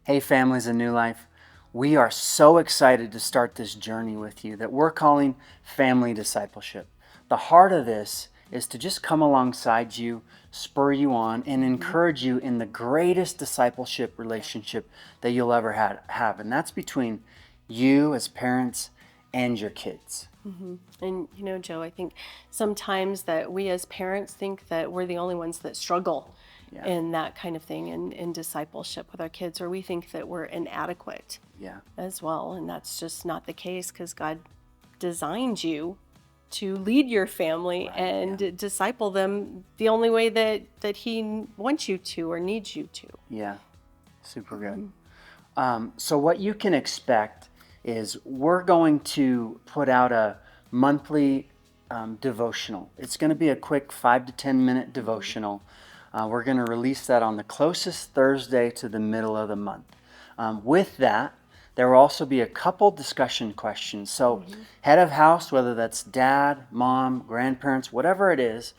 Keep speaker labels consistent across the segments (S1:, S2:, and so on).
S1: Hey, families of New Life. We are so excited to start this journey with you that we're calling family discipleship. The heart of this is to just come alongside you, spur you on, and encourage you in the greatest discipleship relationship that you'll ever have. And that's between you as parents and your kids.
S2: And Joe, I think sometimes that we as parents think that we're the only ones that struggle
S1: Yeah.
S2: in that kind of thing in discipleship with our kids, or we think that we're inadequate
S1: Yeah.
S2: as well. And that's just not the case, because God designed you to lead your family and disciple them the only way that He wants you to or needs you to.
S1: Yeah. Super good. So what you can expect is we're going to put out a monthly devotional. It's going to be a quick 5 to 10 minute devotional. We're going to release that on the closest Thursday to the middle of the month. With that, there will also be a couple discussion questions. So head of house, whether that's dad, mom, grandparents, whatever it is,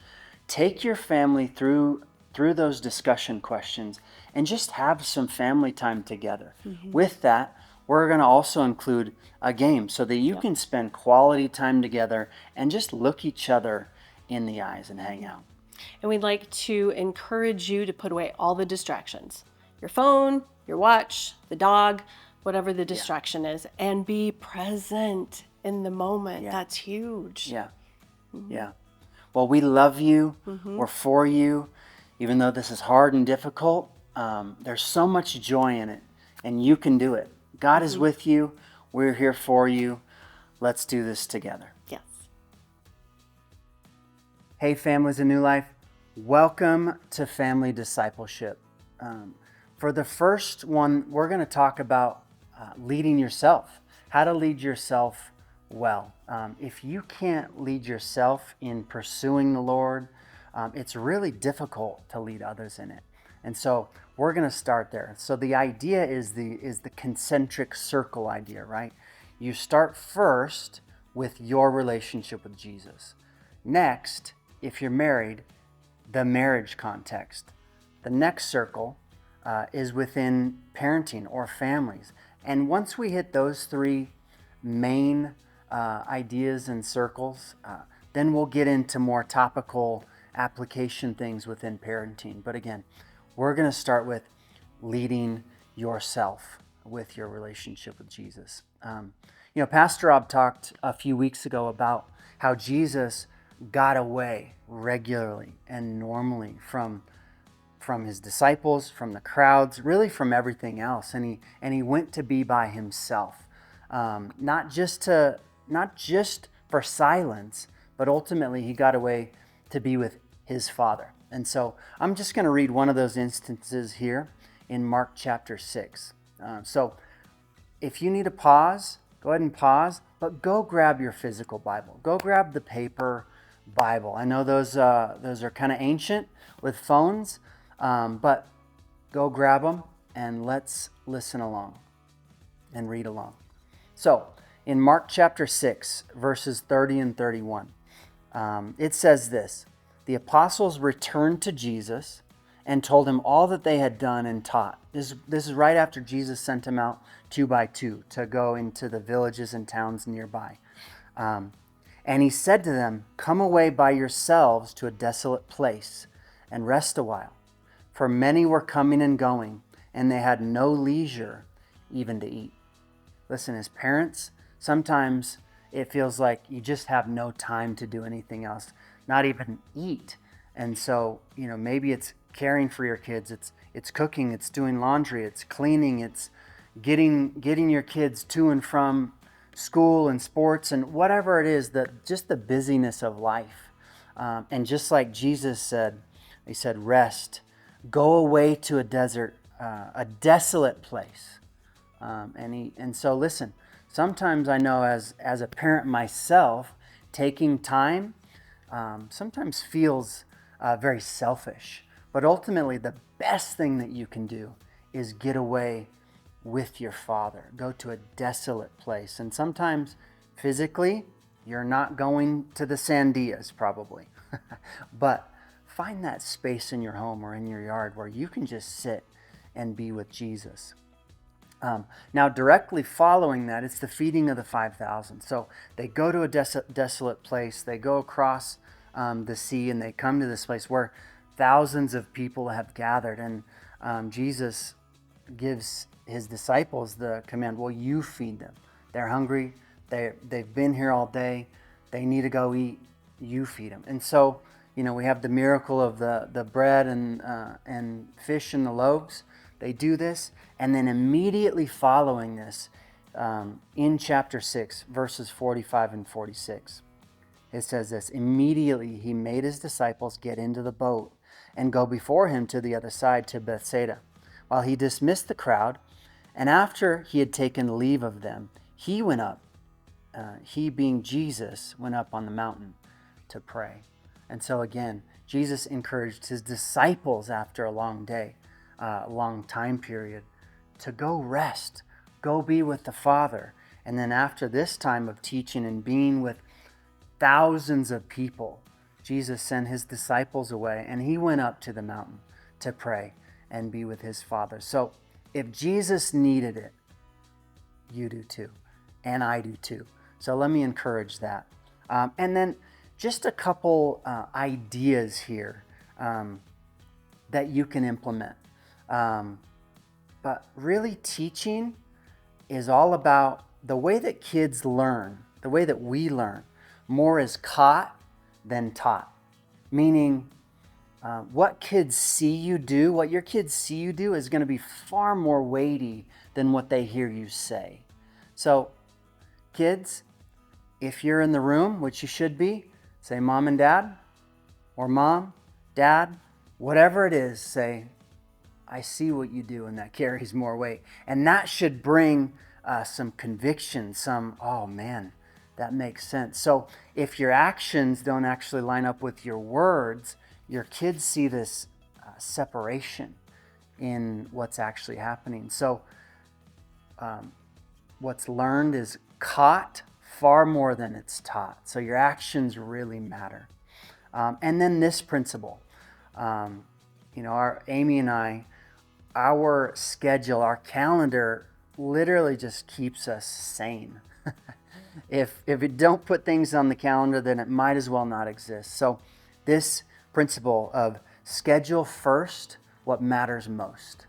S1: take your family through those discussion questions and just have some family time together. With that, we're going to also include a game so that you can spend quality time together and just look each other in the eyes and hang out.
S2: And we'd like to encourage you to put away all the distractions, your phone, your watch, the dog, whatever the distraction is, and be present in the moment. That's huge.
S1: Yeah. Well, we love you. We're for you. Even though this is hard and difficult, there's so much joy in it, and you can do it. God is with you. We're here for you. Let's do this together.
S2: Yes.
S1: Hey, families of New Life. Welcome to Family Discipleship. For the first one, we're going to talk about leading yourself, how to lead yourself well. If you can't lead yourself in pursuing the Lord, it's really difficult to lead others in it. And so we're going to start there. So the idea is the concentric circle idea, right? You start first with your relationship with Jesus. Next, if you're married, the marriage context. The next circle is within parenting or families. And once we hit those three main ideas and circles, then we'll get into more topical application things within parenting. But again, we're going to start with leading yourself with your relationship with Jesus. Pastor Rob talked a few weeks ago about how Jesus got away regularly and normally from his disciples, from the crowds, really from everything else, and he went to be by himself, not just for silence, but ultimately he got away to be with his Father. And so I'm just going to read one of those instances here in Mark chapter 6. So if you need to pause, go ahead and pause, but go grab your physical Bible. Go grab the paper Bible. I know those are kind of ancient with phones, but go grab them and let's listen along and read along. So in Mark chapter 6, verses 30 and 31, it says this: the apostles returned to Jesus and told him all that they had done and taught. This is right after Jesus sent them out 2 by 2 to go into the villages and towns nearby. And he said to them, "Come away by yourselves to a desolate place and rest a while." For many were coming and going, and they had no leisure even to eat. Listen, as parents, sometimes it feels like you just have no time to do anything else, not even eat. And so, maybe it's caring for your kids, it's cooking, it's doing laundry, it's cleaning, it's getting your kids to and from school and sports and whatever it is, just the busyness of life. And just like Jesus said, he said, rest, go away to a desert, a desolate place. And so listen, sometimes I know as a parent myself, taking time sometimes feels very selfish. But ultimately, the best thing that you can do is get away with your Father. Go to a desolate place. And sometimes physically, you're not going to the Sandias probably. But find that space in your home or in your yard where you can just sit and be with Jesus. Now, directly following that, it's the feeding of the 5,000. So they go to a desolate place. They go across the sea, and they come to this place where thousands of people have gathered. And Jesus gives his disciples the command, well, you feed them. They're hungry. They've been here all day. They need to go eat. You feed them. And so, we have the miracle of the bread and fish and the loaves. They do this, and then immediately following this, in chapter 6, verses 45 and 46, it says this: immediately he made his disciples get into the boat and go before him to the other side, to Bethsaida, while he dismissed the crowd. And after he had taken leave of them, he went up, he being Jesus, went up on the mountain to pray. And so again, Jesus encouraged his disciples after a long day, a long time period, to go rest, go be with the Father. And then after this time of teaching and being with thousands of people, Jesus sent his disciples away, and he went up to the mountain to pray and be with his Father. So if Jesus needed it, you do too, and I do too. So let me encourage that. And then just a couple ideas here that you can implement. But really, teaching is all about the way that kids learn, the way that we learn. More is caught than taught. Meaning, what kids see you do, what your kids see you do, is going to be far more weighty than what they hear you say. So, kids, if you're in the room, which you should be, say mom and dad, or mom, dad, whatever it is, say, I see what you do, and that carries more weight. And that should bring some conviction, oh man, that makes sense. So if your actions don't actually line up with your words, your kids see this separation in what's actually happening. So what's learned is caught far more than it's taught. So your actions really matter. And then this principle, Amy and I, our schedule, our calendar literally just keeps us sane. If it don't put things on the calendar, then it might as well not exist. So this principle of schedule first what matters most.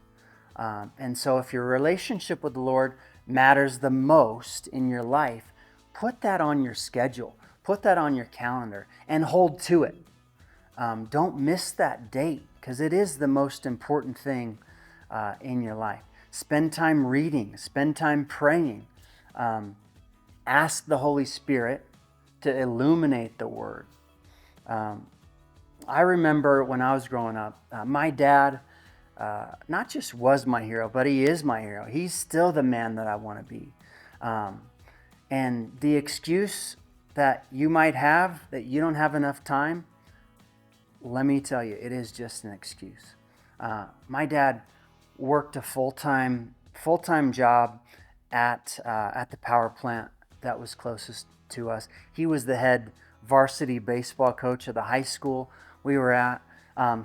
S1: And so if your relationship with the Lord matters the most in your life, put that on your schedule, put that on your calendar, and hold to it. Don't miss that date, because it is the most important thing in your life. Spend time reading, spend time praying. Ask the Holy Spirit to illuminate the Word. I remember when I was growing up, my dad not just was my hero, but he is my hero. He's still the man that I want to be. And the excuse that you might have that you don't have enough time, let me tell you, it is just an excuse. My dad worked a full-time job at the power plant that was closest to us. He was the head varsity baseball coach of the high school we were at.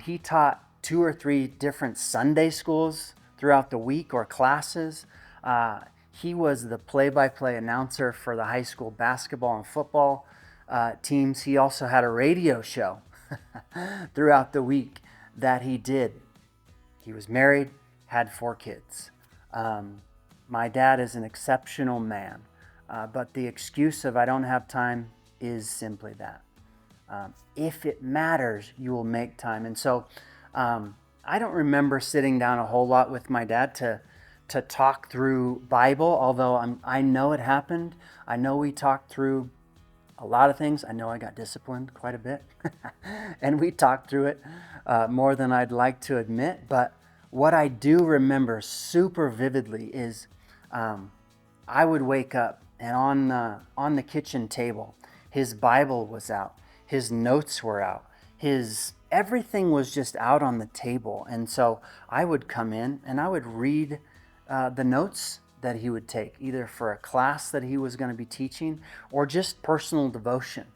S1: He taught 2 or 3 different Sunday schools throughout the week, or classes. He was the play-by-play announcer for the high school basketball and football teams. He also had a radio show throughout the week that he did. He was married, had 4 kids. My dad is an exceptional man, but the excuse of I don't have time is simply that. If it matters, you will make time. And so I don't remember sitting down a whole lot with my dad to talk through Bible, although I know it happened. I know we talked through a lot of things. I know I got disciplined quite a bit, and we talked through it more than I'd like to admit. But what I do remember super vividly is I would wake up, and on the kitchen table, his Bible was out, his notes were out, everything was just out on the table. And so I would come in and I would read the notes that he would take, either for a class that he was going to be teaching or just personal devotion.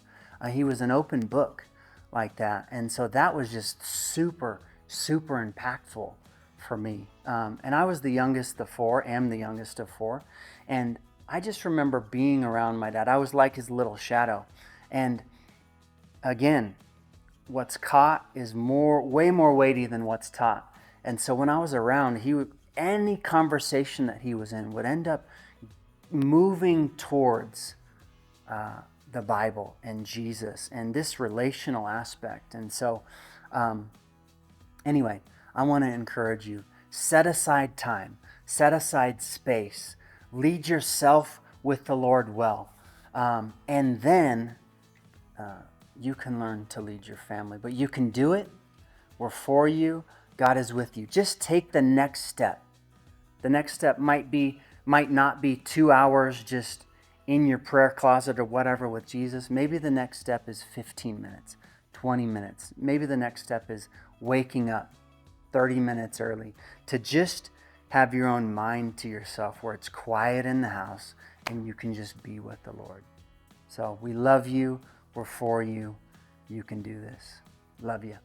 S1: He was an open book like that. And so that was just super, super impactful for me. And I was the youngest of four, am the youngest of four. And I just remember being around my dad. I was like his little shadow. And again, what's caught is way more weighty than what's taught. And so when I was around, any conversation that he was in would end up moving towards the Bible and Jesus and this relational aspect. And so, anyway, I want to encourage you, set aside time, set aside space, lead yourself with the Lord well. And then you can learn to lead your family. But you can do it. We're for you. God is with you. Just take the next step. The next step might not be 2 hours just in your prayer closet or whatever with Jesus. Maybe the next step is 15 minutes, 20 minutes. Maybe the next step is waking up 30 minutes early to just have your own mind to yourself where it's quiet in the house and you can just be with the Lord. So we love you. We're for you. You can do this. Love you.